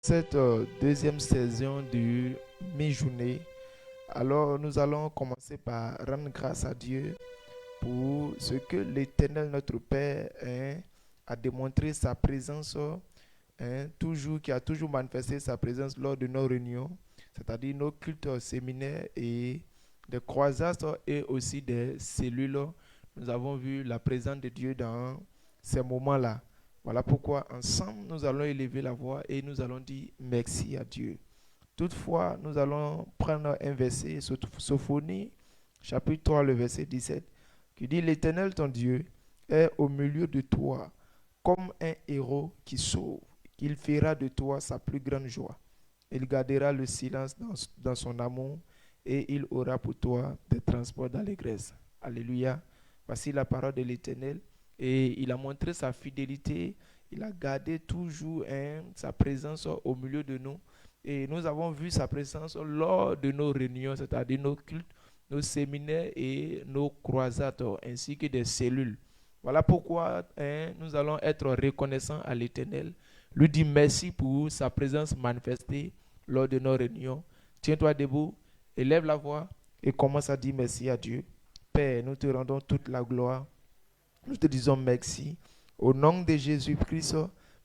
Cette deuxième saison du mi-journée. Alors nous allons commencer par rendre grâce à Dieu pour ce que l'Éternel notre Père a démontré sa présence, toujours, qui a toujours manifesté sa présence lors de nos réunions, c'est-à-dire nos cultes séminaires et des croisades et aussi des cellules. Nous avons vu la présence de Dieu dans ces moments-là. Voilà pourquoi ensemble nous allons élever la voix et nous allons dire merci à Dieu. Toutefois, nous allons prendre un verset, Sophonie, chapitre 3, le verset 17, qui dit: L'Éternel ton Dieu est au milieu de toi comme un héros qui sauve. Il fera de toi sa plus grande joie. Il gardera le silence dans son amour et il aura pour toi des transports d'allégresse. Alléluia. Voici la parole de l'Éternel. Et il a montré sa fidélité. Il a gardé toujours sa présence au milieu de nous. Et nous avons vu sa présence lors de nos réunions, c'est-à-dire nos cultes, nos séminaires et nos croisades, ainsi que des cellules. Voilà pourquoi nous allons être reconnaissants à l'Éternel. Lui dire merci pour sa présence manifestée lors de nos réunions. Tiens-toi debout, élève la voix et commence à dire merci à Dieu. Père, nous te rendons toute la gloire. Nous te disons merci. Au nom de Jésus-Christ,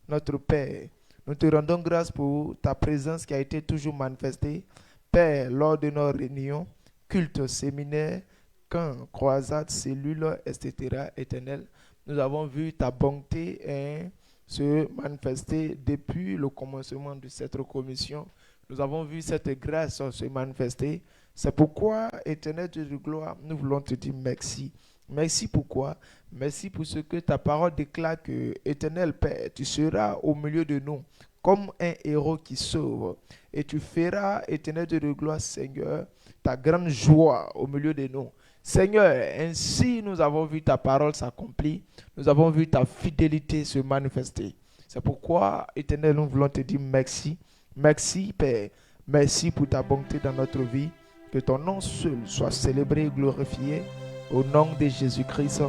notre Père, nous te rendons grâce pour ta présence qui a été toujours manifestée. Père, lors de nos réunions, cultes, séminaires, camps, croisades, cellules, etc. Éternel, nous avons vu ta bonté se manifester depuis le commencement de cette commission. Nous avons vu cette grâce se manifester. C'est pourquoi, Éternel Dieu de gloire, nous voulons te dire merci. Merci pourquoi? Merci pour ce que ta parole déclare que, Éternel Père, tu seras au milieu de nous comme un héros qui sauve. Et tu feras, Éternel Dieu de gloire, Seigneur, ta grande joie au milieu de nous. Seigneur, ainsi nous avons vu ta parole s'accomplir. Nous avons vu ta fidélité se manifester. C'est pourquoi, Éternel, nous voulons te dire merci. Merci, Père. Merci pour ta bonté dans notre vie. Que ton nom seul soit célébré et glorifié. Au nom de Jésus-Christ,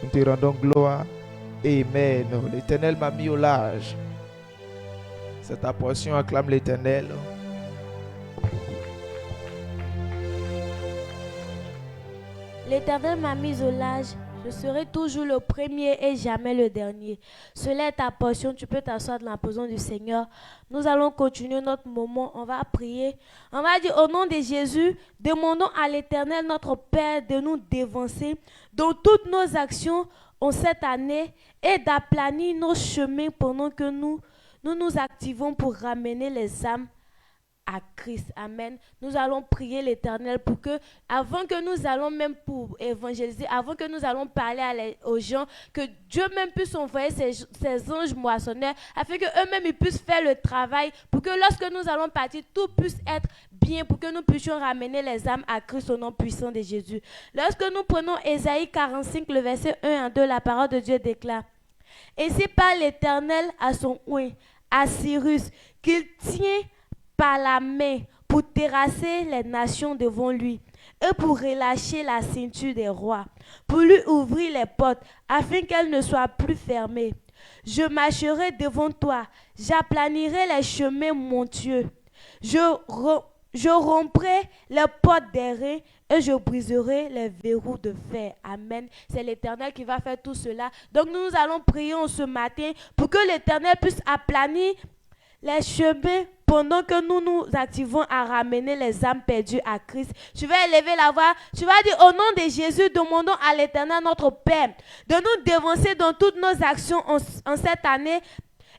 nous te rendons gloire. Amen. L'Éternel m'a mis au large. C'est ta portion, acclame l'Éternel. L'Éternel m'a mis au large. Je serai toujours le premier et jamais le dernier. Cela est ta portion. Tu peux t'asseoir dans la position du Seigneur. Nous allons continuer notre moment. On va prier. On va dire au nom de Jésus, demandons à l'Éternel, notre Père, de nous dévancer dans toutes nos actions en cette année et d'aplanir nos chemins pendant que nous nous activons pour ramener les âmes à Christ. Amen. Nous allons prier l'Éternel pour que, avant que nous allons même pour évangéliser, avant que nous allons parler aux gens, que Dieu même puisse envoyer ses anges moissonneurs, afin qu'eux-mêmes ils puissent faire le travail, pour que lorsque nous allons partir, tout puisse être bien, pour que nous puissions ramener les âmes à Christ au nom puissant de Jésus. Lorsque nous prenons Ésaïe 45, le verset 1 à 2, la parole de Dieu déclare: Ainsi parle l'Éternel à son oint, à Cyrus, qu'il tient par la main pour terrasser les nations devant lui et pour relâcher la ceinture des rois, pour lui ouvrir les portes afin qu'elles ne soient plus fermées. Je marcherai devant toi, j'aplanirai les chemins montueux, je romprai les portes des reins et je briserai les verrous de fer. Amen. C'est l'Éternel qui va faire tout cela. Donc nous allons prier ce matin pour que l'Éternel puisse aplanir les chemins pendant que nous nous activons à ramener les âmes perdues à Christ. Tu vas élever la voix. Tu vas dire au nom de Jésus, demandons à l'Éternel notre Père de nous dévancer dans toutes nos actions en cette année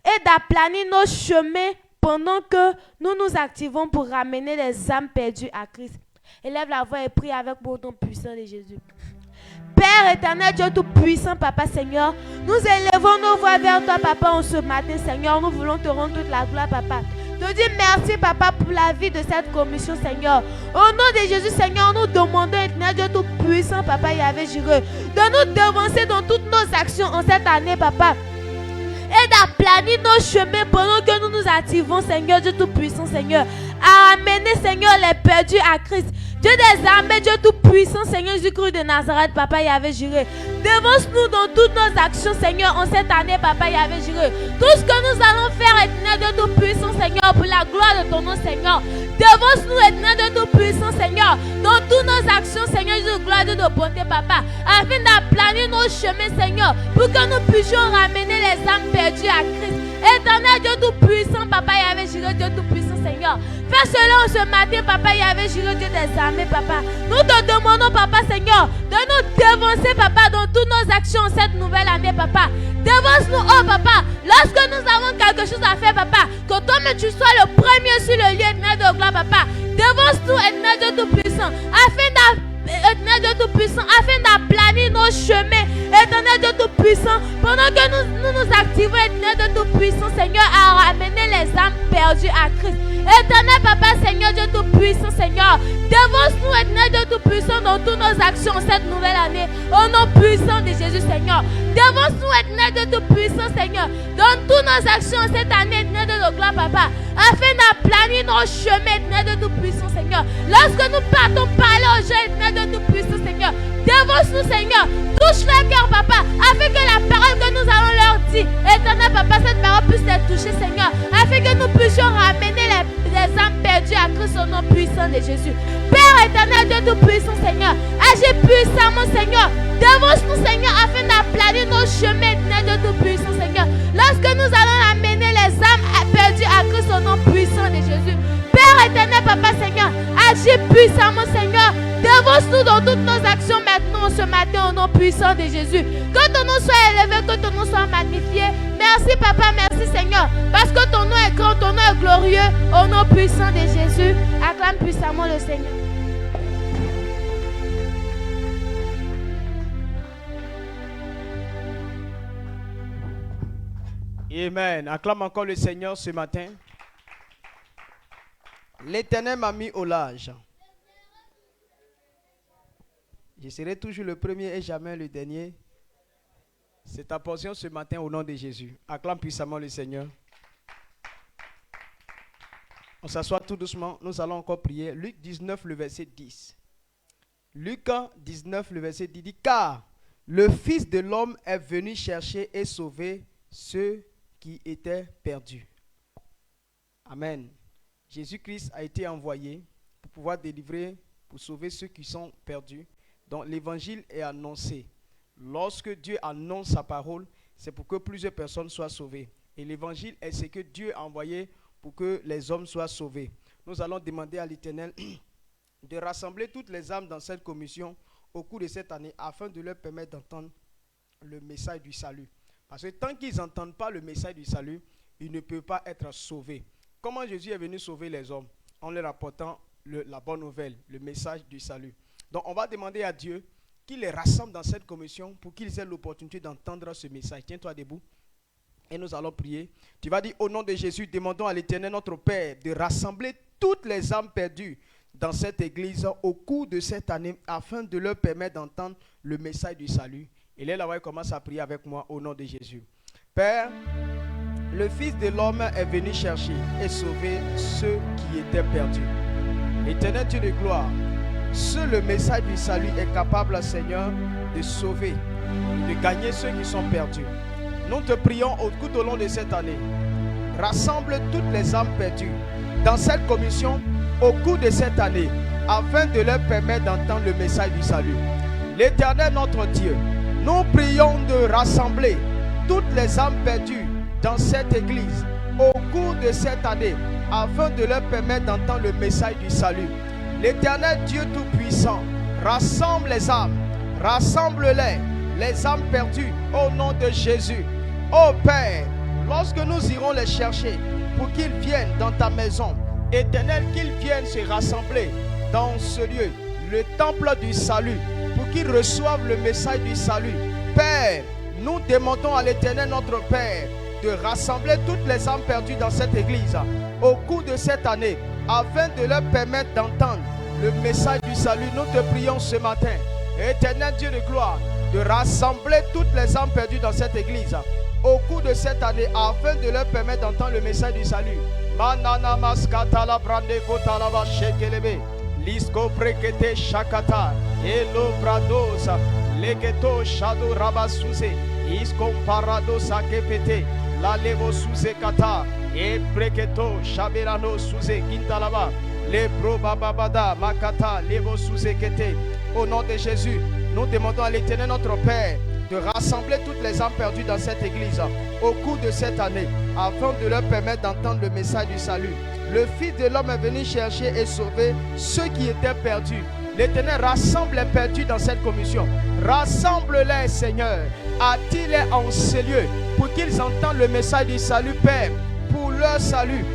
et d'aplanir nos chemins pendant que nous nous activons pour ramener les âmes perdues à Christ. Élève la voix et prie avec mon nom puissant de Jésus. Père éternel, Dieu tout-puissant, Papa Seigneur, nous élevons nos voix vers toi, Papa, en ce matin, Seigneur. Nous voulons te rendre toute la gloire, Papa. Te dire merci, Papa, pour la vie de cette commission, Seigneur. Au nom de Jésus, Seigneur, nous demandons, éternel Dieu tout-puissant, Papa Yahvé Jireh, de nous devancer dans toutes nos actions en cette année, Papa, et d'aplanir nos chemins pendant que nous nous activons, Seigneur Dieu tout-puissant, Seigneur, à amener, Seigneur, les perdus à Christ. Dieu des armées, Dieu tout-puissant, Seigneur Jésus-Christ de Nazareth, Papa Yahvé Jireh. Devance-nous dans toutes nos actions, Seigneur, en cette année, Papa Yahvé Jireh. Tout ce que nous allons faire, éternel Dieu tout-puissant, Seigneur, pour la gloire de ton nom, Seigneur. Devance-nous, éternel Dieu tout-puissant, Seigneur, dans toutes nos actions, Seigneur Jésus, gloire de bonté, Papa, afin d'aplanir nos chemins, Seigneur, pour que nous puissions ramener les âmes perdues à Christ. Éternel Dieu tout-puissant, Papa Yahvé Jireh, Dieu tout-puissant, Seigneur. Fais cela en ce matin, Papa Yahvé Jireh, Dieu des armées, Papa. Nous te demandons, Papa Seigneur, de nous devancer, Papa, dans toutes nos actions cette nouvelle année, Papa. Devance-nous, oh Papa, lorsque nous avons quelque chose à faire, Papa, que toi-même tu sois le premier sur le lieu, éternel de gloire, Papa. Devance-nous, éternel Dieu tout-puissant, éternel Dieu tout-puissant, afin d'aplanir nos chemins, éternel Dieu tout-puissant, pendant que nous activons, éternel Dieu tout-puissant, Seigneur, à ramener les âmes perdues à Christ. Éternel Papa, Seigneur Dieu tout-puissant, Seigneur, devance-nous, éternel Dieu tout-puissant, dans toutes nos actions cette nouvelle année, au nom puissant de Jésus, Seigneur. Devance-nous, éternel Dieu tout-puissant, Seigneur, dans toutes nos actions cette année, éternel Dieu de gloire, Papa, afin d'aplanir nos chemins, éternel Dieu tout-puissant, Seigneur. Lorsque nous partons parler aux gens, éternel Dieu tout-puissant, Seigneur, devance-nous, Seigneur, touche leur cœur, Papa, afin que la parole que nous allons leur dire, éternel Papa, cette parole puisse les toucher, Seigneur, afin que nous puissions ramener les âmes perdues à Christ au nom puissant de Jésus. Père éternel, Dieu tout-puissant, Seigneur, agis puissamment, Seigneur. Devance-nous, Seigneur, afin d'aplanir nos chemins, éternel, Dieu tout-puissant, Seigneur. Lorsque nous allons amener les âmes perdues à Christ au nom puissant de Jésus. Père éternel, Papa, Seigneur, agis puissamment, Seigneur. Devance-nous dans toutes nos actions maintenant, ce matin, au nom puissant de Jésus. Que ton nom soit élevé, que ton nom soit magnifié. Merci, Papa, merci, Seigneur. Parce que ton nom est grand, ton nom est glorieux. Au nom puissant de Jésus, acclame puissamment le Seigneur. Amen. Acclame encore le Seigneur ce matin. L'Éternel m'a mis au large. Je serai toujours le premier et jamais le dernier. C'est ta portion ce matin au nom de Jésus. Acclame puissamment le Seigneur. On s'assoit tout doucement. Nous allons encore prier. Luc 19, le verset 10. Luc 19, le verset 10 dit: car le Fils de l'homme est venu chercher et sauver ceux qui étaient perdus. Amen. Jésus-Christ a été envoyé pour pouvoir délivrer, pour sauver ceux qui sont perdus. Donc l'évangile est annoncé. Lorsque Dieu annonce sa parole, c'est pour que plusieurs personnes soient sauvées. Et l'évangile est ce que Dieu a envoyé pour que les hommes soient sauvés. Nous allons demander à l'Éternel de rassembler toutes les âmes dans cette commission au cours de cette année afin de leur permettre d'entendre le message du salut. Parce que tant qu'ils n'entendent pas le message du salut, ils ne peuvent pas être sauvés. Comment Jésus est venu sauver les hommes? En leur apportant la bonne nouvelle, le message du salut. Donc on va demander à Dieu qu'il les rassemble dans cette commission pour qu'ils aient l'opportunité d'entendre ce message. Tiens-toi debout et nous allons prier. Tu vas dire: au nom de Jésus, demandons à l'Éternel notre Père de rassembler toutes les âmes perdues dans cette église au cours de cette année afin de leur permettre d'entendre le message du salut. Et là, commence à prier avec moi au nom de Jésus. Père, le Fils de l'homme est venu chercher et sauver ceux qui étaient perdus. Éternel Dieu de gloire, seul le message du salut est capable, Seigneur, de sauver, de gagner ceux qui sont perdus. Nous te prions tout au long de cette année. Rassemble toutes les âmes perdues dans cette commission au cours de cette année afin de leur permettre d'entendre le message du salut. L'Éternel notre Dieu, nous prions de rassembler toutes les âmes perdues dans cette église au cours de cette année afin de leur permettre d'entendre le message du salut. L'Éternel Dieu Tout-Puissant, rassemble les âmes, rassemble-les, les âmes perdues au nom de Jésus. Ô Père, lorsque nous irons les chercher pour qu'ils viennent dans ta maison, Éternel, qu'ils viennent se rassembler dans ce lieu, le temple du salut, pour qu'ils reçoivent le message du salut. Père, nous demandons à l'Éternel notre Père de rassembler toutes les âmes perdues dans cette église au cours de cette année afin de leur permettre d'entendre le message du salut. Nous te prions ce matin, Éternel Dieu de gloire, de rassembler toutes les âmes perdues dans cette église au cours de cette année afin de leur permettre d'entendre le message du salut. Manana maskata la brande kota la ba shekelebe. Lisco prekete shakata. Elo bradosa. Legeto shado rabasuse. Iskom parado sakepete. La levo suse kata. E preketo shabelano suse kintalaba. Le probababada makata levo suse kete. Au nom de Jésus, nous demandons à l'Éternel notre Père de rassembler toutes les âmes perdues dans cette église au cours de cette année, afin de leur permettre d'entendre le message du salut. Le Fils de l'homme est venu chercher et sauver ceux qui étaient perdus. L'Éternel rassemble les perdus dans cette commission. Rassemble-les, Seigneur. Attire-les en ce lieu pour qu'ils entendent le message du salut, Père, pour leur salut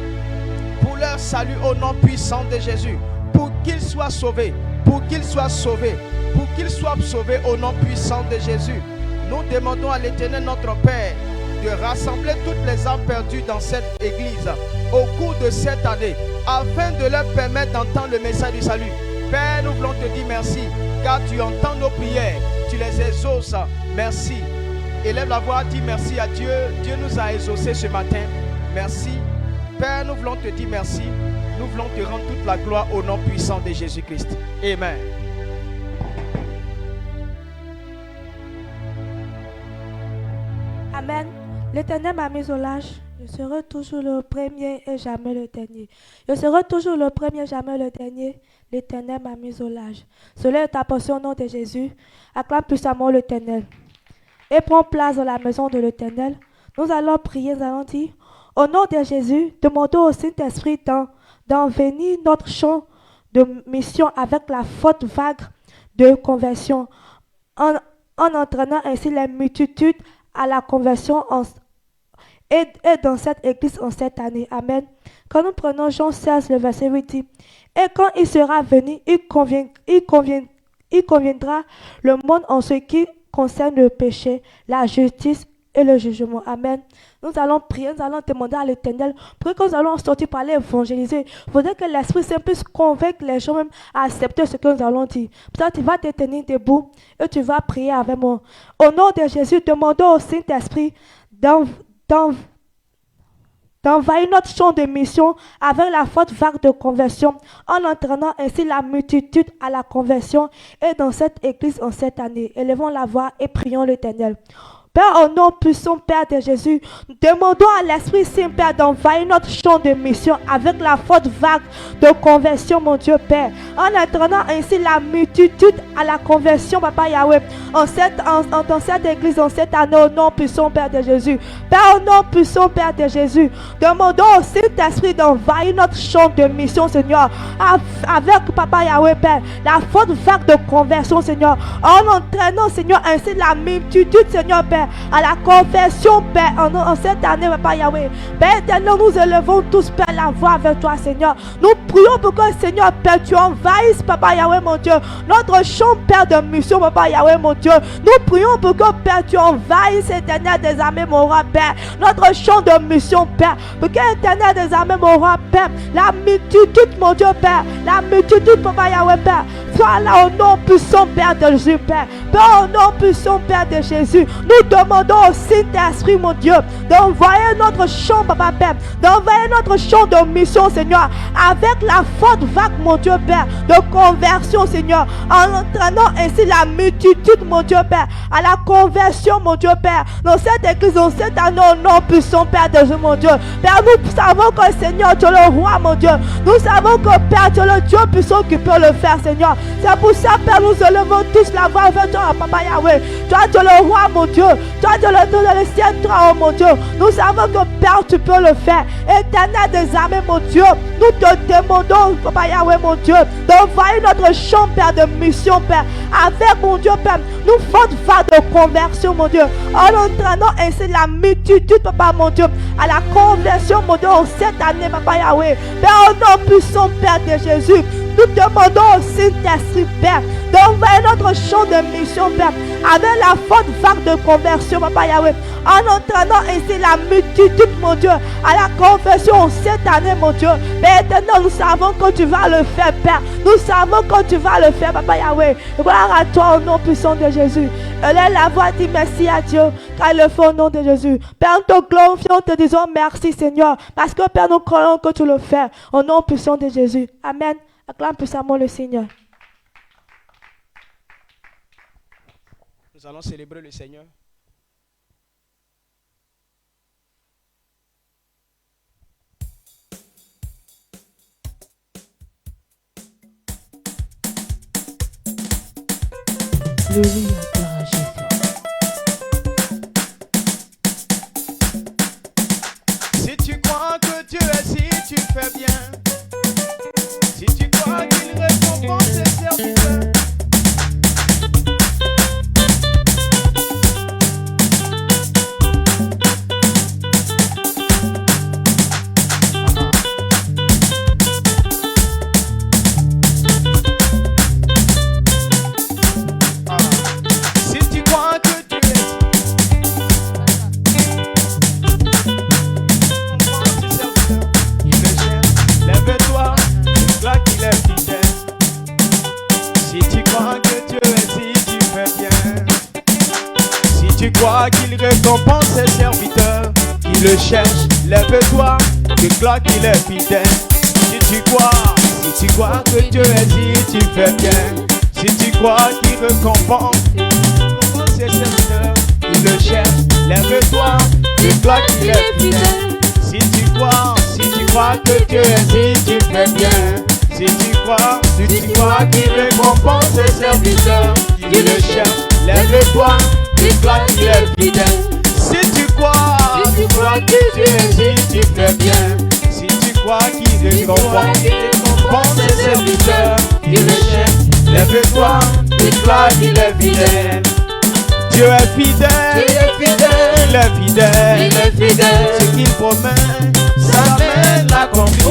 au nom puissant de Jésus, pour qu'ils soient sauvés, pour qu'ils soient sauvés, pour qu'ils soient sauvés au nom puissant de Jésus. Nous demandons à l'Éternel notre Père de rassembler toutes les âmes perdues dans cette église au cours de cette année, afin de leur permettre d'entendre le message du salut. Père, nous voulons te dire merci, car tu entends nos prières, tu les exauces. Merci. Élève la voix, dis merci à Dieu. Dieu nous a exaucés ce matin. Merci. Père, nous voulons te dire merci. Nous voulons te rendre toute la gloire au nom puissant de Jésus-Christ. Amen. Amen. L'Éternel m'a mis au large. Je serai toujours le premier et jamais le dernier. Je serai toujours le premier, jamais le dernier. L'Éternel m'a mis au large. Cela est ta portion au nom de Jésus. Acclame puissamment l'Éternel. Et prends place dans la maison de l'Éternel. Nous allons prier, nous allons dire, au nom de Jésus, demandons au Saint-Esprit d'envenir notre champ de mission avec la forte vague de conversion, en entraînant ainsi les multitudes à la conversion et dans cette église en cette année. Amen. Quand nous prenons Jean 16, le verset 8 dit, et quand il sera venu, il conviendra le monde en ce qui concerne le péché, la justice et le jugement. Amen. Nous allons prier, nous allons demander à l'Éternel pour que nous allons sortir par aller évangéliser. Il faudrait que l'Esprit Saint puisse convaincre les gens même à accepter ce que nous allons dire. Pour ça, tu vas te tenir debout et tu vas prier avec moi. Au nom de Jésus, demandons au Saint-Esprit d'envahir notre champ de mission avec la forte vague de conversion, en entraînant ainsi la multitude à la conversion et dans cette église en cette année. Élevons la voix et prions l'Éternel. Père, au nom puissant, Père de Jésus, demandons à l'Esprit Saint, Père, d'envahir notre champ de mission avec la forte vague de conversion, mon Dieu, Père, en entraînant ainsi la multitude à la conversion, Papa Yahweh, dans cette église, en cette année, au nom puissant, Père de Jésus. Père, au nom puissant, Père de Jésus, demandons au Saint-Esprit d'envahir notre champ de mission, Seigneur, avec Papa Yahweh, Père, la forte vague de conversion, Seigneur, en entraînant, Seigneur, ainsi la multitude, Seigneur, Père, à la conversion, Père, en cette année, Papa Yahweh. Père éternel, nous élevons tous, Père, la voix avec toi, Seigneur. Nous prions pour que, Seigneur, Père, tu envahisses, Papa Yahweh, mon Dieu, notre champ, Père, de mission, Papa Yahweh, mon Dieu. Nous prions pour que, Père, tu envahisses, éternel des armées, mon roi, Père, notre champ de mission, Père, pour que, éternel des armées, mon roi, Père, la multitude, mon Dieu, Père, la multitude, Papa Yahweh, Père, sois là au nom puissant, Père de Jésus, Père. Père, au nom puissant, Père de Jésus, nous demandons au Saint-Esprit, mon Dieu, d'envoyer notre champ, Papa Père, d'envoyer notre champ de mission, Seigneur, avec la forte vague, mon Dieu, Père, de conversion, Seigneur, en entraînant ainsi la multitude, mon Dieu, Père, à la conversion, mon Dieu, Père, dans cette église, dans cette année, au nom puissant, Père de Jésus, mon Dieu. Père, nous savons que, Seigneur, tu es le roi, mon Dieu. Nous savons que, Père, tu es le Dieu puissant qui peut le faire, Seigneur. C'est pour ça, Père, nous élevons tous la voix avec toi, Papa Yahweh. Toi, tu es le roi, mon Dieu. Toi, tu es le ciel, toi, oh mon Dieu. Nous savons que, Père, tu peux le faire. Éternel des armées, mon Dieu. Nous te demandons, Papa Yahweh, mon Dieu, d'envahir notre champ, Père, de mission, Père. Avec, mon Dieu, Père, nous faisons vague de conversion, mon Dieu. En entraînant ainsi la multitude, Papa, mon Dieu, à la conversion, mon Dieu, en cette année, Papa Yahweh. Père, au nom puissant, Père de Jésus, nous demandons au Saint-Esprit, Père, d'envahir notre champ de mission, Père, avec la forte vague de conversion, Papa Yahweh, en entraînant ainsi la multitude, mon Dieu, à la conversion cette année, mon Dieu. Père éternel, nous savons que tu vas le faire, Père. Nous savons que tu vas le faire, Papa Yahweh. Gloire à toi au nom puissant de Jésus. Élève la voix, dit merci à Dieu, car il le fait au nom de Jésus. Père, nous te glorifions, te disons merci, Seigneur, parce que, Père, nous croyons que tu le fais au nom puissant de Jésus. Amen. Acclame puissamment le Seigneur. Nous allons célébrer le Seigneur. Alléluia, gloire à Jésus. Si tu crois que Dieu est, si tu fais bien, si tu crois qu'il récompense ses serviteurs, si tu crois que Dieu est, lève-toi, là qu'il est fidèle. Si tu crois que Dieu est, si tu fais bien, si tu crois qu'il récompense ses serviteurs qui le cherchent, lève-toi, déclare qu'il est fidèle. Si tu crois que Dieu est, si tu fais bien, si tu crois qu'il récompense ses serviteurs qui le cherchent, lève-toi, déclare qu'il est fidèle. Si tu crois que Dieu est, si tu fais bien, si tu crois qu'il récompense ses serviteurs qui le cherchent, lève-toi, déclare qu'il est fidèle. Si tu crois que Dieu est, si tu fais bien, si tu crois qu'il récompense ses serviteurs qui le cherchent, lève-toi, déclare qu'il est fidèle. Dieu est fidèle, il est fidèle, ce qu'il promet, sa main l'accomplit.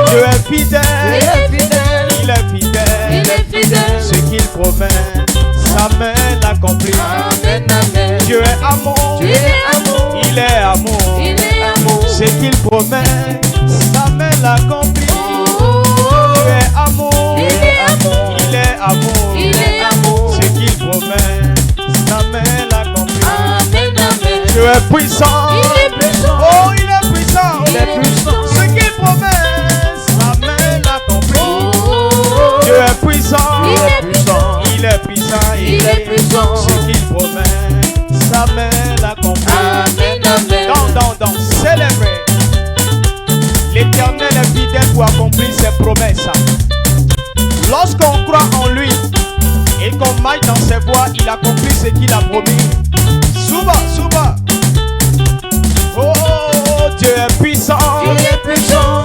Dieu est fidèle, il est fidèle, ce qu'il promet, sa main l'accomplit. Dieu est amour, il est amour, ce qu'il promet, sa main l'accomplit. Dieu est amour, il est amour, ce qu'il promet, sa main l'accomplit. Dieu est puissant, oh il est puissant, ce qu'il promet, sa main l'accomplit. Dieu est puissant, il est puissant, ce qu'il promet, sa main l'accomplit. Dans, célébrer. L'Éternel est fidèle pour accomplir ses promesses. Lorsqu'on croit en lui et qu'on marche dans ses voies, il accomplit ce qu'il a promis. Souba. Oh, Dieu est puissant. Il est puissant.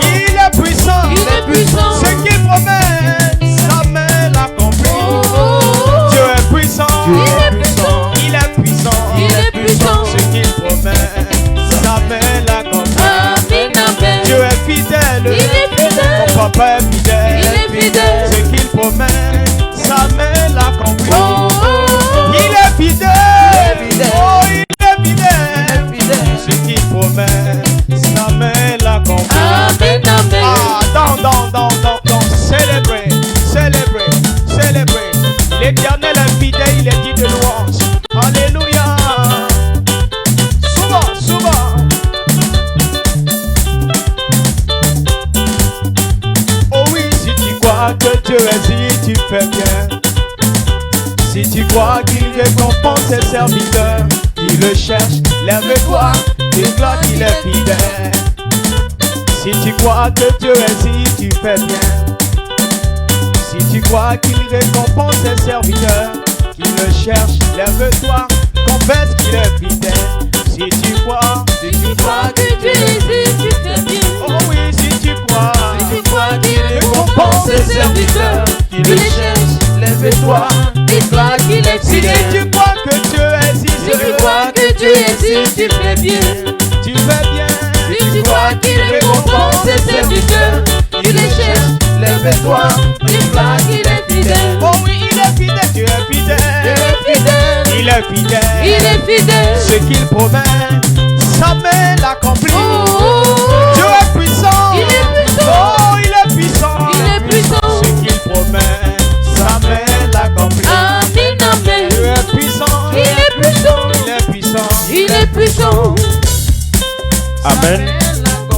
Ce qu'il promet, sa main l'accomplit. Dieu est puissant. Il est puissant. Ce qu'il promet, sa main l'accomplit. Dieu est fidèle. Mon papa est fidèle. Ce qu'il promet, sa main l'accomplit. Il est fidèle. Oh, il est fidèle. Ce qu'il promet, sa main l'accomplit. Célébrer. L'Éternel est fidèle, il est dit de louange. Alléluia. Souvent. Oh oui, si tu crois que Dieu est, si tu fais bien, si tu crois qu'il récompense ses serviteurs qui le cherchent, lève-toi, déclare qu'il est fidèle. Si tu crois que Dieu est, si tu fais bien, si tu crois qu'il récompense ses serviteurs qui le cherchent, lève-toi, confesse qu'il est fidèle. Si tu crois que Dieu est, si tu fais bien. Oh oui, si tu crois qu'il récompense ses serviteurs qui le cherchent, lève-toi, déclare qu'il est si fidèle. tu crois que Dieu est, si tu crois que Dieu est, si tu fais bien. Tu fais bien. Si tu crois qu'il récompense ses serviteurs qui le cherchent, lève-toi, déclare qu'il est fidèle. Oh oui, il est fidèle, Dieu est fidèle. Il est fidèle. Ce qu'il promet, sa main l'accomplit. Dieu est puissant. Oh, il est puissant. Ce qu'il promet, sa main l'accomplit. Dieu est puissant. Il est puissant. Amen.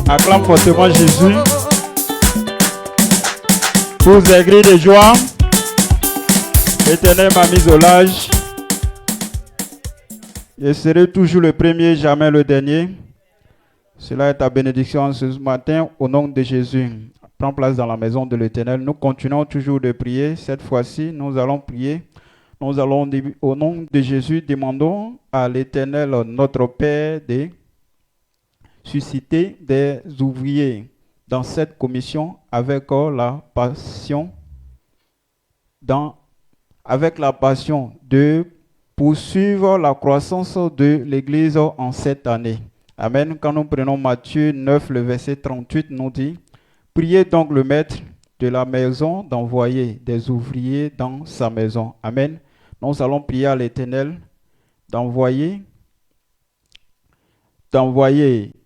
Acclame fortement Jésus. Tous des cris de joie. L'Éternel m'a mis au large. Je serai toujours le premier, jamais le dernier. Cela est ta bénédiction ce matin au nom de Jésus. Prends place dans la maison de l'Éternel. Nous continuons toujours de prier. Cette fois-ci, nous allons prier. Nous allons, au nom de Jésus, demandons à l'Éternel, notre Père, de susciter des ouvriers dans cette commission avec la passion, avec la passion de poursuivre la croissance de l'Église en cette année. Amen. Quand nous prenons Matthieu 9, le verset 38, nous dit, « Priez donc le maître de la maison d'envoyer des ouvriers dans sa maison. » Amen. Nous allons prier à l'Éternel d'envoyer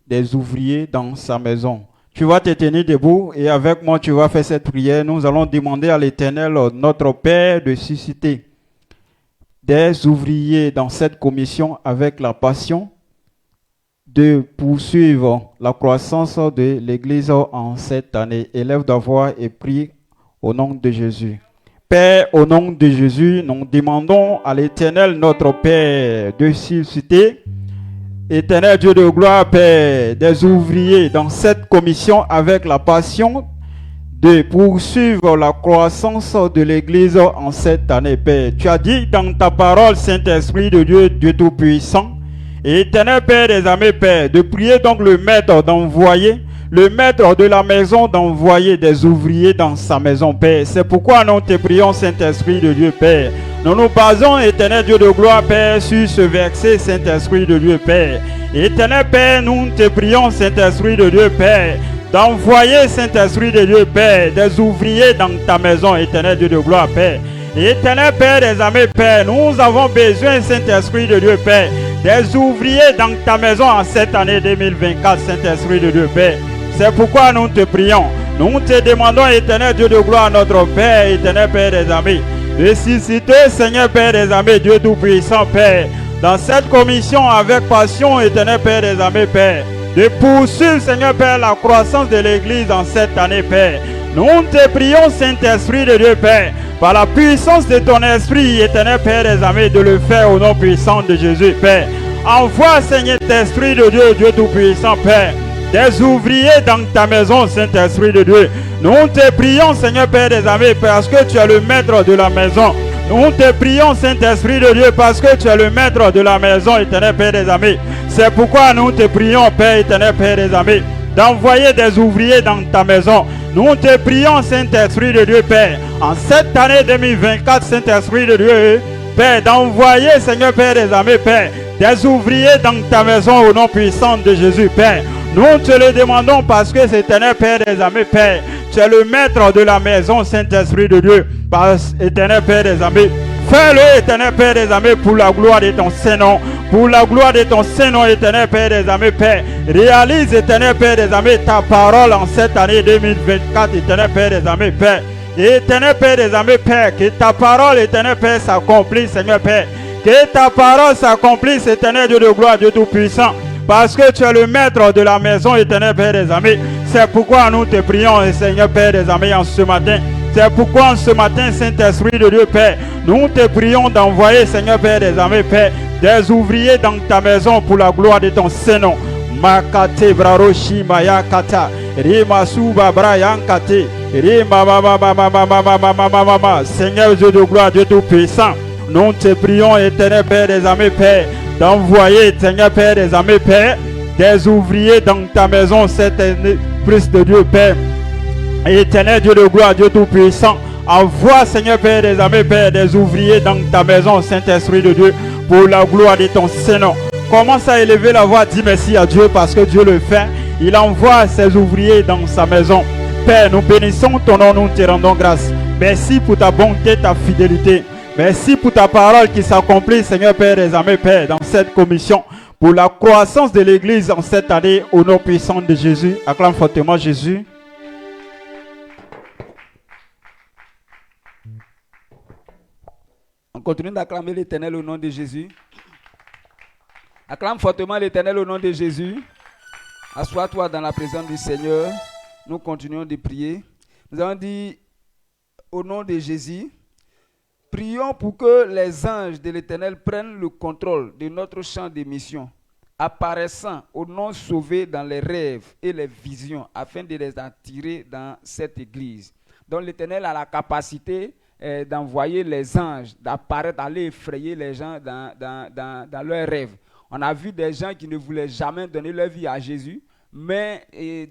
des ouvriers dans sa maison. Tu vas te tenir debout et avec moi tu vas faire cette prière. Nous allons demander à l'Éternel, notre Père, de susciter des ouvriers dans cette commission avec la passion de poursuivre la croissance de l'Église en cette année. Élève ta voix et prie au nom de Jésus. Père, au nom de Jésus, nous demandons à l'Éternel, notre Père, de susciter, Éternel Dieu de gloire, Père, des ouvriers dans cette commission avec la passion de poursuivre la croissance de l'Église en cette année, Père. Tu as dit dans ta parole, Saint-Esprit de Dieu, Dieu Tout-Puissant, Éternel Père des armées, Père, de prier donc le maître d'envoyer, le maître de la maison d'envoyer des ouvriers dans sa maison, Père. C'est pourquoi nous te prions, Saint-Esprit de Dieu, Père. Nous nous basons, Éternel Dieu de gloire, Père, sur ce verset, Saint-Esprit de Dieu, Père. Éternel Père, nous te prions, Saint-Esprit de Dieu, Père, d'envoyer, Saint-Esprit de Dieu, Père, des ouvriers dans ta maison, Éternel Dieu de gloire, Père. Éternel Père des armées, Père, nous avons besoin, Saint-Esprit de Dieu, Père, des ouvriers dans ta maison en cette année 2024, Saint-Esprit de Dieu, Père. C'est pourquoi nous te prions. Nous te demandons, Éternel Dieu de gloire, notre Père, Éternel Père des armées, de susciter, Seigneur Père des armées, Dieu Tout-Puissant, Père, dans cette commission avec passion, Éternel Père des armées, Père, de poursuivre, Seigneur Père, la croissance de l'Église en cette année, Père. Nous te prions, Saint-Esprit de Dieu, Père, par la puissance de ton esprit, Éternel Père des armées, de le faire au nom puissant de Jésus, Père. Envoie, Seigneur, Esprit de Dieu, Dieu Tout-Puissant, Père, des ouvriers dans ta maison, Saint-Esprit de Dieu. Nous te prions, Seigneur Père des armées, parce que tu es le maître de la maison. Nous te prions, Saint-Esprit de Dieu, parce que tu es le maître de la maison, Éternel Père des armées. C'est pourquoi nous te prions, Père, Éternel Père des armées, d'envoyer des ouvriers dans ta maison. Nous te prions, Saint-Esprit de Dieu, Père, en cette année 2024, Saint-Esprit de Dieu, Père, d'envoyer, Seigneur Père des armées, Père, des ouvriers dans ta maison au nom puissant de Jésus, Père. Nous te le demandons parce que c'est Éternel Père des armées, Père. Tu es le maître de la maison, Saint-Esprit de Dieu, par Éternel Père des armées. Fais-le, Éternel Père des armées, pour la gloire de ton Saint-Nom. Pour la gloire de ton Saint-Nom, Éternel Père des armées, Père. Réalise, Éternel Père des armées, ta parole en cette année 2024, Éternel Père des armées, Père. Éternel Père des armées, Père, que ta parole, Éternel Père, s'accomplisse, Seigneur Père. Que ta parole s'accomplisse, Éternel Dieu de gloire, Dieu Tout-Puissant. Parce que tu es le maître de la maison, Éternel Père des armées. C'est pourquoi nous te prions, Seigneur Père des armées, en ce matin. C'est pourquoi en ce matin, Saint-Esprit de Dieu, Père, nous te prions d'envoyer, Seigneur Père des armées, Père, des ouvriers dans ta maison pour la gloire de ton Saint-Nom. Makate braroshi maya kata, rima suba brayan kate, rima mama. Seigneur Dieu de gloire, Dieu Tout-Puissant, nous te prions, Éternel Père des armées, Père, d'envoyer, Seigneur Père des armées, Père, des ouvriers dans ta maison cette année, Christ de Dieu, Père. Éternel Dieu de gloire, Dieu Tout-Puissant, envoie, Seigneur Père des armées, Père, des ouvriers dans ta maison, Saint-Esprit de Dieu, pour la gloire de ton Saint-Nom. Commence à élever la voix, dis merci à Dieu parce que Dieu le fait. Il envoie ses ouvriers dans sa maison. Père, nous bénissons ton nom, nous te rendons grâce. Merci pour ta bonté, ta fidélité. Merci pour ta parole qui s'accomplit, Seigneur Père des armées, Père, dans cette commission, pour la croissance de l'Église en cette année, au nom puissant de Jésus. Acclame fortement Jésus. On continue d'acclamer l'Éternel au nom de Jésus. Acclame fortement l'Éternel au nom de Jésus. Assois-toi dans la présence du Seigneur. Nous continuons de prier. Nous avons dit au nom de Jésus, prions pour que les anges de l'Éternel prennent le contrôle de notre champ de mission, apparaissant aux non-sauvés dans les rêves et les visions, afin de les attirer dans cette église. Donc l'Éternel a la capacité d'envoyer les anges, d'apparaître, d'aller effrayer les gens dans leurs rêves. On a vu des gens qui ne voulaient jamais donner leur vie à Jésus, mais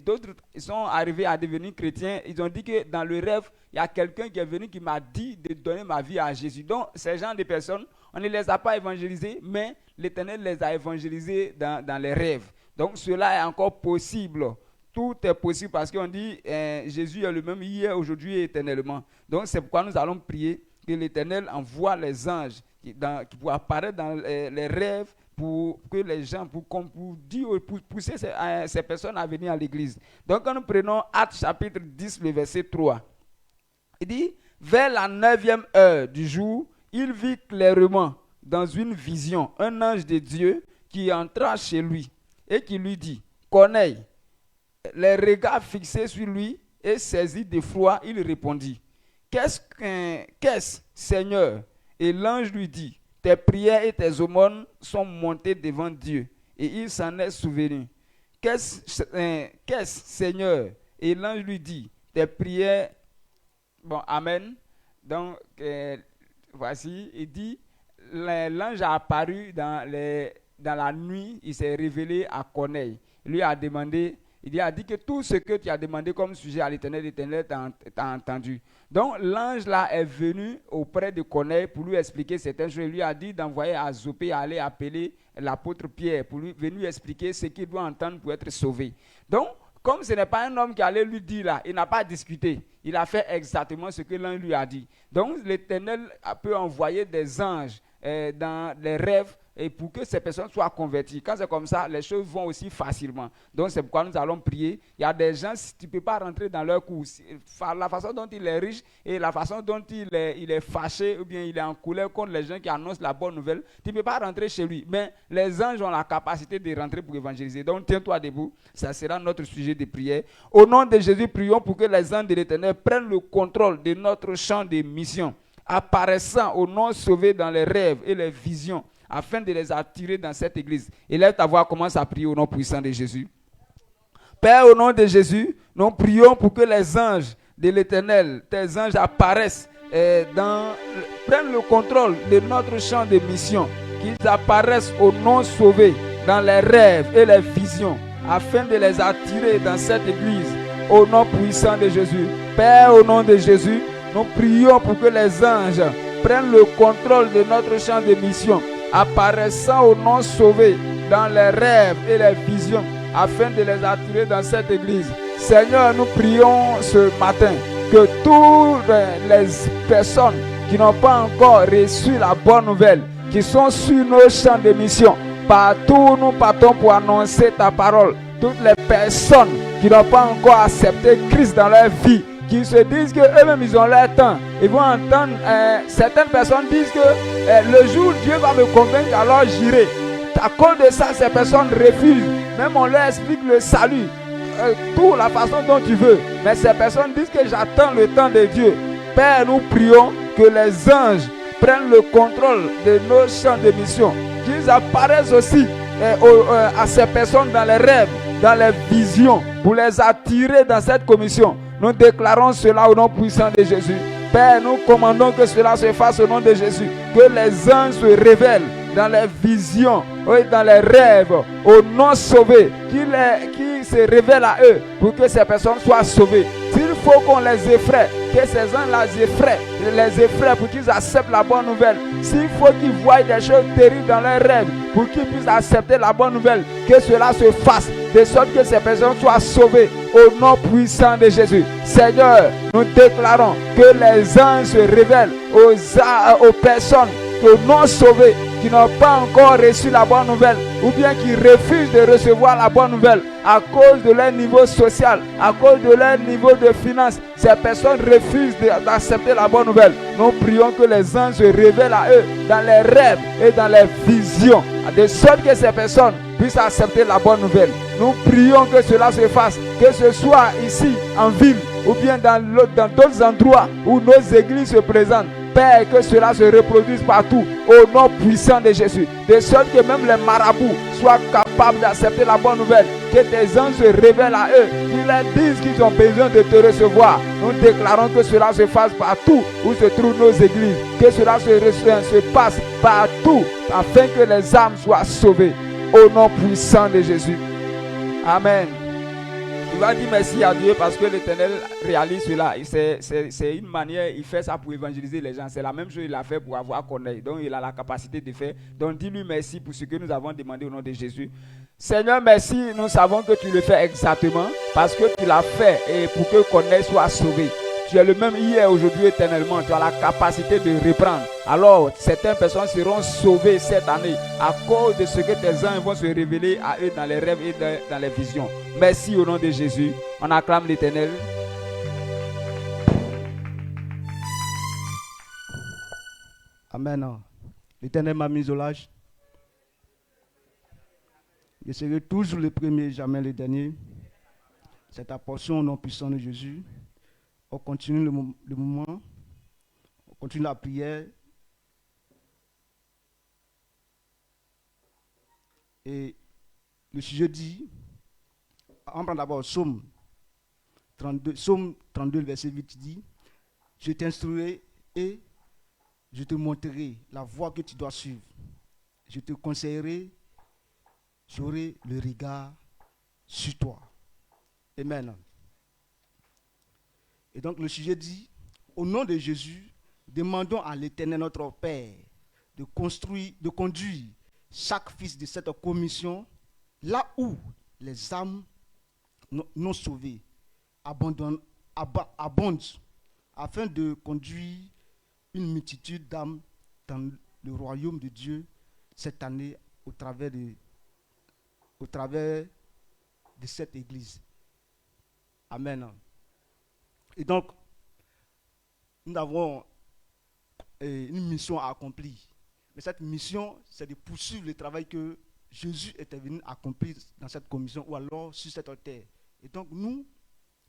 d'autres sont arrivés à devenir chrétiens. Ils ont dit que dans le rêve, il y a quelqu'un qui est venu qui m'a dit de donner ma vie à Jésus. Donc, ces gens de personnes, on ne les a pas évangélisés, mais l'Éternel les a évangélisés dans les rêves. Donc, cela est encore possible. Tout est possible parce qu'on dit Jésus est le même hier, aujourd'hui et éternellement. Donc, c'est pourquoi nous allons prier que l'Éternel envoie les anges qui vont apparaître dans les rêves, pour que les gens, pour pousser ces personnes à venir à l'église. Donc, quand nous prenons Actes chapitre 10, le verset 3, il dit, vers la 9e heure du jour, il vit clairement dans une vision un ange de Dieu qui entra chez lui et qui lui dit, Corneille. Les regards fixés sur lui et saisi d'effroi, il répondit, Qu'est-ce, Seigneur? Et l'ange lui dit, tes prières et tes aumônes sont montées devant Dieu, et il s'en est souvenu. Qu'est-ce, Seigneur? Et l'ange lui dit, tes prières... Bon, Amen. Donc, voici, il dit, l'ange a apparu dans la nuit, il s'est révélé à Corneille. Il lui a demandé... Il a dit que tout ce que tu as demandé comme sujet à l'Éternel, l'Éternel t'a entendu. Donc l'ange là est venu auprès de Corneille pour lui expliquer certaines choses. Il lui a dit d'envoyer à Jopé aller appeler l'apôtre Pierre pour lui venir expliquer ce qu'il doit entendre pour être sauvé. Donc, comme ce n'est pas un homme qui allait lui dire là, il n'a pas discuté. Il a fait exactement ce que l'ange lui a dit. Donc l'Éternel peut envoyer des anges dans les rêves et pour que ces personnes soient converties. Quand c'est comme ça, les choses vont aussi facilement. Donc c'est pourquoi nous allons prier. Il y a des gens, tu ne peux pas rentrer dans leur cours. La façon dont il est riche et la façon dont il est fâché ou bien il est en colère contre les gens qui annoncent la bonne nouvelle, tu ne peux pas rentrer chez lui. Mais les anges ont la capacité de rentrer pour évangéliser. Donc tiens-toi debout, ça sera notre sujet de prière. Au nom de Jésus, prions pour que les anges de l'Éternel prennent le contrôle de notre champ de mission, apparaissant aux non-sauvés dans les rêves et les visions, afin de les attirer dans cette église. Élève ta voix, commence à prier au nom puissant de Jésus. Père, au nom de Jésus, nous prions pour que les anges de l'Éternel, tes anges apparaissent, prennent le contrôle de notre champ de mission, qu'ils apparaissent aux non-sauvés dans les rêves et les visions, afin de les attirer dans cette église, au nom puissant de Jésus. Père, au nom de Jésus, nous prions pour que les anges prennent le contrôle de notre champ de mission, apparaissant aux non-sauvés dans les rêves et les visions, afin de les attirer dans cette église. Seigneur, nous prions ce matin que toutes les personnes qui n'ont pas encore reçu la bonne nouvelle, qui sont sur nos champs de mission, partout nous partons pour annoncer ta parole. Toutes les personnes qui n'ont pas encore accepté Christ dans leur vie, qui se disent qu'eux-mêmes ils ont leur temps. Ils vont entendre, certaines personnes disent que le jour où Dieu va me convaincre, alors j'irai. À cause de ça, ces personnes refusent. Même on leur explique le salut, tout la façon dont tu veux. Mais ces personnes disent que j'attends le temps de Dieu. Père, nous prions que les anges prennent le contrôle de nos champs de mission. Qu'ils apparaissent aussi à ces personnes dans les rêves, dans les visions, pour les attirer dans cette commission. Nous déclarons cela au nom puissant de Jésus. Père, nous commandons que cela se fasse au nom de Jésus. Que les anges se révèlent dans les visions, dans les rêves, aux non-sauvés, qui se révèlent à eux pour que ces personnes soient sauvées. S'il faut qu'on les effraie, que ces anges les effraient pour qu'ils acceptent la bonne nouvelle. S'il faut qu'ils voient des choses terribles dans leurs rêves pour qu'ils puissent accepter la bonne nouvelle, que cela se fasse, de sorte que ces personnes soient sauvées au nom puissant de Jésus. Seigneur, nous déclarons que les anges se révèlent aux personnes, aux non sauvés, qui n'ont pas encore reçu la bonne nouvelle, ou bien qui refusent de recevoir la bonne nouvelle à cause de leur niveau social, à cause de leur niveau de finances. Ces personnes refusent d'accepter la bonne nouvelle. Nous prions que les anges se révèlent à eux dans les rêves et dans les visions, de sorte que ces personnes puissent accepter la bonne nouvelle. Nous prions que cela se fasse, que ce soit ici en ville, ou bien dans d'autres endroits où nos églises se présentent. Père, que cela se reproduise partout au nom puissant de Jésus. De sorte que même les marabouts soient capables d'accepter la bonne nouvelle. Que tes anges se révèlent à eux, qu'ils leur disent qu'ils ont besoin de te recevoir. Nous déclarons que cela se fasse partout où se trouvent nos églises. Que cela se passe partout afin que les âmes soient sauvées. Au nom puissant de Jésus. Amen. Tu vas dire merci à Dieu parce que l'Éternel réalise cela. C'est une manière, il fait ça pour évangéliser les gens. C'est la même chose qu'il a fait pour avoir Corneille. Donc il a la capacité de faire. Donc dis-lui merci pour ce que nous avons demandé au nom de Jésus. Seigneur, merci. Nous savons que tu le fais exactement parce que tu l'as fait et pour que Corneille soit sauvé. Tu es le même hier, aujourd'hui, éternellement. Tu as la capacité de reprendre. Alors, certaines personnes seront sauvées cette année à cause de ce que tes anges vont se révéler à eux dans les rêves et dans les visions. Merci au nom de Jésus. On acclame l'Éternel. Amen. L'Éternel m'a mis au large. Je serai toujours le premier, jamais le dernier. C'est ta portion au nom puissant de Jésus. On continue le moment. On continue la prière. Et le sujet dit, on prend d'abord Psaume 32, verset 8 dit, je t'instruirai et je te montrerai la voie que tu dois suivre. Je te conseillerai, j'aurai le regard sur toi. Amen. Et donc le sujet dit, au nom de Jésus, demandons à l'Éternel notre Père de conduire chaque fils de cette commission là où les âmes non sauvées abondent, afin de conduire une multitude d'âmes dans le royaume de Dieu cette année au travers de cette église. Amen. Et donc, nous avons une mission à accomplir. Mais cette mission, c'est de poursuivre le travail que Jésus était venu accomplir dans cette commission ou alors sur cette terre. Et donc, nous,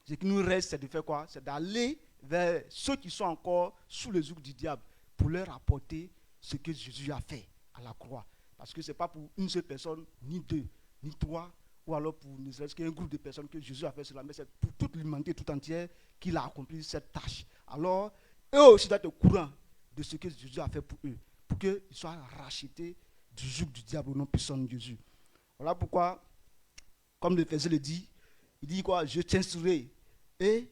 ce qui nous reste, c'est de faire quoi? C'est d'aller vers ceux qui sont encore sous le joug du diable pour leur apporter ce que Jésus a fait à la croix. Parce que ce n'est pas pour une seule personne, ni deux, ni trois, ou alors pour ne serait-ce qu'un groupe de personnes que Jésus a fait cela, mais c'est pour toute l'humanité tout entière qu'il a accompli cette tâche. Alors, eux aussi doivent être au courant de ce que Jésus a fait pour eux, pour qu'ils soient rachetés du joug du diable au nom puissant de Jésus. Voilà pourquoi, comme le verset le dit, il dit quoi? Je t'instruirai et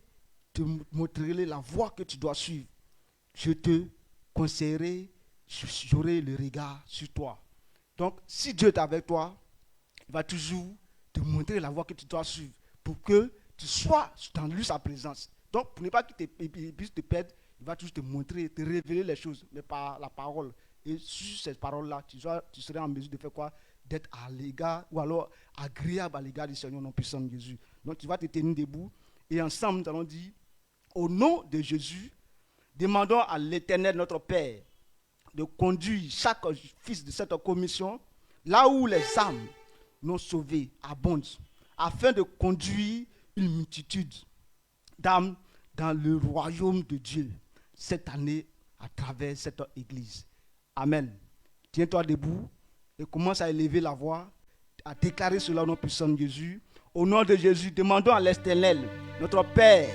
te montrerai la voie que tu dois suivre. Je te conseillerai, j'aurai le regard sur toi. Donc, si Dieu est avec toi, il va toujours te montrer la voie que tu dois suivre pour que tu sois dans lui sa présence. Donc, pour ne pas qu'il puisse te perdre, il va toujours te montrer, te révéler les choses, mais par la parole. Et sur cette parole-là, tu seras en mesure de faire quoi? D'être à l'égard, ou alors agréable à l'égard du Seigneur non puissant de Jésus. Donc, tu vas te tenir debout et ensemble, nous allons dire, au nom de Jésus, demandons à l'Éternel, notre Père, de conduire chaque fils de cette commission là où les âmes non sauvées abondent, afin de conduire une multitude d'âmes dans le royaume de Dieu cette année à travers cette église. Amen. Tiens-toi debout et commence à élever la voix, à déclarer cela au nom puissant de Jésus. Au nom de Jésus, demandons à l'Éternel, notre Père,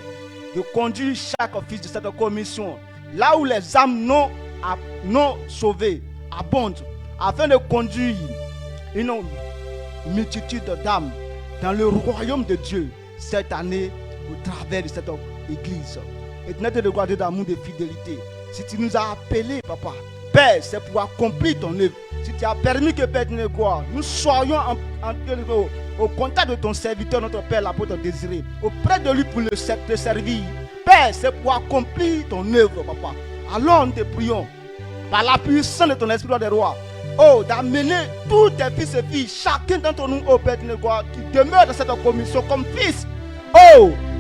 de conduire chaque fils de cette commission là où les âmes non sauvées abondent, afin de conduire une multitude d'âmes dans le royaume de Dieu cette année au travers de cette église. Éternel de gloire, Dieu d'amour, de fidélité, si tu nous as appelés, papa, Père, c'est pour accomplir ton œuvre. Si tu as permis que Père de gloire, nous soyons au contact de ton serviteur, notre Père, l'apôtre Désiré, auprès de lui pour te servir. Père, c'est pour accomplir ton œuvre, papa. Alors nous te prions, par la puissance de ton esprit des rois, d'amener tous tes fils et filles, chacun d'entre nous, au Père de gloire, qui demeure dans cette commission comme fils.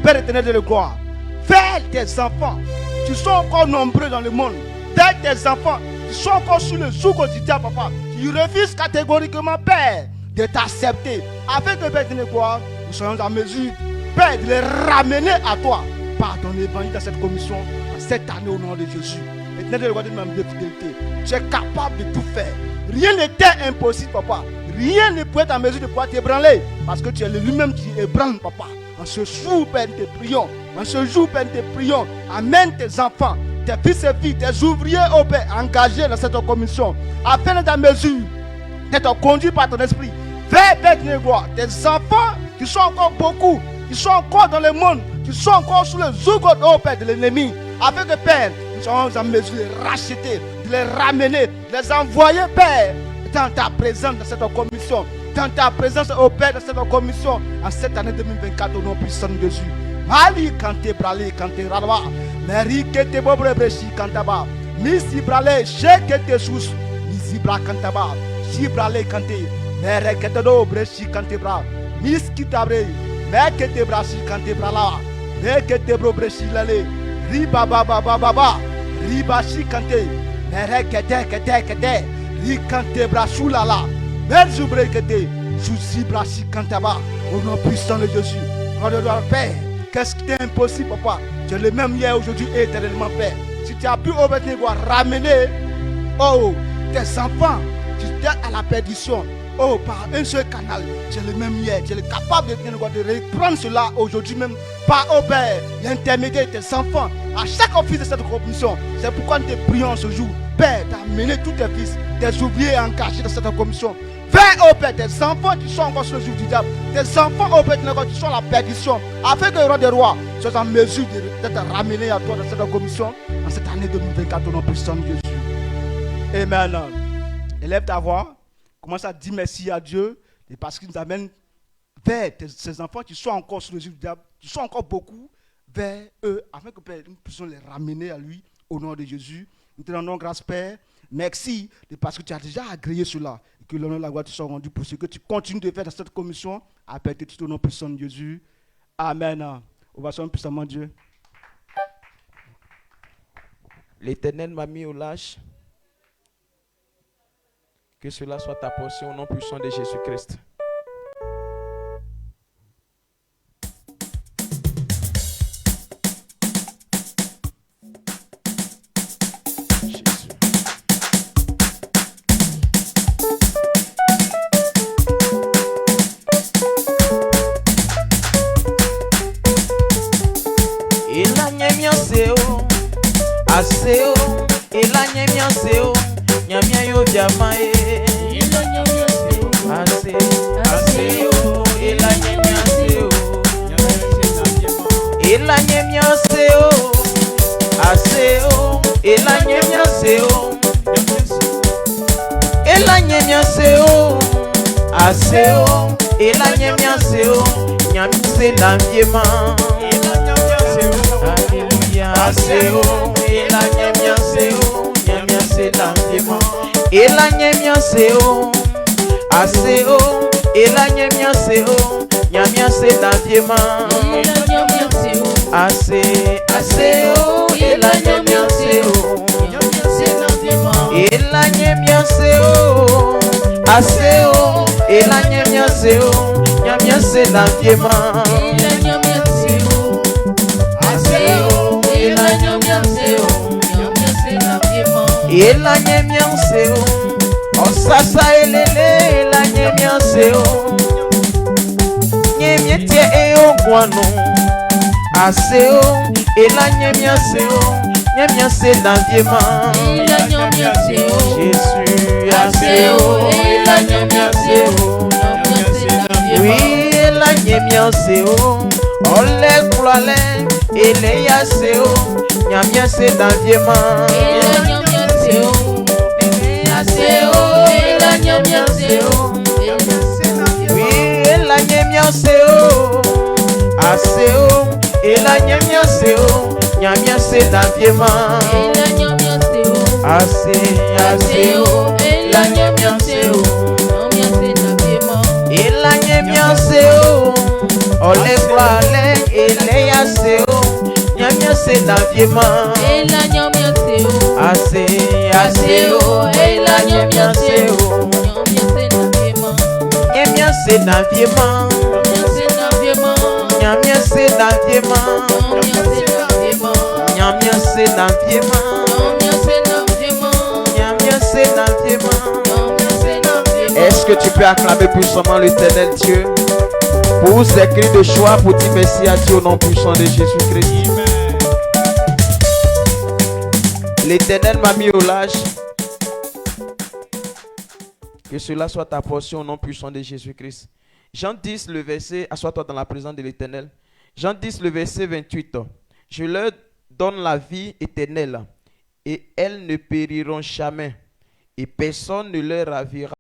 Père éternel de gloire, vers tes enfants, qui sont encore nombreux dans le monde, vers tes enfants, qui sont encore sous le joug du diable, papa, qui refusent catégoriquement, Père, de t'accepter, afin que Père de gloire, nous soyons en mesure, Père, de les ramener à toi, part ton évangile dans cette commission, dans cette année au nom de Jésus. Éternel, de regarder même de fidélité. Tu es capable de tout faire. Rien n'était impossible, papa. Rien ne pouvait être en mesure de pouvoir t'ébranler. Parce que tu es lui-même qui ébranle, papa. En ce jour, Père, nous te prions. En ce jour, Père, nous te prions. Amène tes enfants, tes fils et filles, tes ouvriers, oh Père, engagés dans cette commission. Afin d'être en mesure d'être conduits par ton esprit. Vers Père de gloire, tes enfants qui sont encore beaucoup, qui sont encore dans le monde, qui sont encore sous le joug, oh Père, de l'ennemi. Afin que Père, nous soyons en mesure de les racheter, de les ramener, de les envoyer, Père, dans ta présence dans cette commission. Dans ta présence, au Père, dans cette commission, en cette année 2024, au nom puissant de Jésus. Mali kante brale kante radwa, meri kete bobre breshi kantaba, misi brale shekete sus, misi bra kantaba, si brale kante, mere kete do breshi kante bra, mis kitabre, me kete brashi kante brala, me kete bro breshi lale, riba baba baba, riba shi kante, mere kete, ri kante brasu lala, mer zubre kete, susi brashi kantaba, au nom puissant de Jésus, on doit faire. Qu'est-ce qui est impossible, papa? Tu es le même hier, aujourd'hui et éternellement, Père. Si tu as pu ramener tes enfants à la perdition, par un seul canal, tu es le même hier. Tu es capable de reprendre cela aujourd'hui même par, Père, l'intermédiaire de tes enfants à chaque office de cette commission. C'est pourquoi nous te prions ce jour, Père, d'amener tous tes fils, tes ouvriers engagés dans cette commission. Vers, Père, tes enfants qui sont encore sur le jour du diable, tes enfants, Père, qui sont à la perdition, afin que le roi des rois soit en mesure d'être ramené à toi dans cette commission en cette année 2024 au nom puissant de Jésus. Amen. Élève ta voix, commence à dire merci à Dieu parce qu'il nous amène vers ces enfants qui sont encore sur le jour du diable, qui sont encore beaucoup vers eux, afin que Père, nous puissions les ramener à lui au nom de Jésus. Nous te rendons grâce, Père. Merci parce que tu as déjà agréé cela. Et que l'honneur et la gloire te soient rendus pour ce que tu continues de faire dans cette commission. Appelle tout au nom puissant de Jésus. Amen. Ovation puissamment Dieu. L'Éternel m'a mis au lâche. Que cela soit ta portion au nom puissant de Jésus-Christ. Aseo, elanye miaseo, nyamia yo jamae. Aseo, elanye miaseo, elanye miaseo. Aseo, elanye miaseo, elanye miaseo. Aseo, elanye miaseo, nyamia l'enviema. Aseo, elanye miaseo, nyamia se l'enviema. Elanye miaseo, aseo, elanye miaseo, nyamia se l'enviema. Aseo, elanye miaseo, elanye miaseo. Aseo, elanye miaseo, nyamia se l'enviema. Elanye miaseo, osasa elele elanye miaseo. Nyemietie eogwano. Aseo, elanye miaseo, nyamiase l'enviema. Jésus, aseo, elanye miaseo. Oui, elanye miaseo, ole kulale, ele yaseo, nyamiase l'enviema. Oui, elanye miaseo. Aseo, elanye miaseo, nyamiase l'enviema. Aseo, elanye miaseo. Elanye miaseo, ole kwale, ele yaseo, nyamiase l'enviema. Aseo, elanye miaseo. Nyamiase l'enviema. Nyamiase l'enviema. Est-ce que tu peux acclamer puissamment l'Éternel Dieu pour ces cris de joie, pour dire merci à Dieu au nom puissant de Jésus-Christ. L'Éternel m'a mis au large. Que cela soit ta portion au nom puissant de Jésus-Christ. Jean 10, le verset, assois-toi dans la présence de l'Éternel. Jean 10, le verset 28. Je leur donne la vie éternelle et elles ne périront jamais et personne ne leur ravira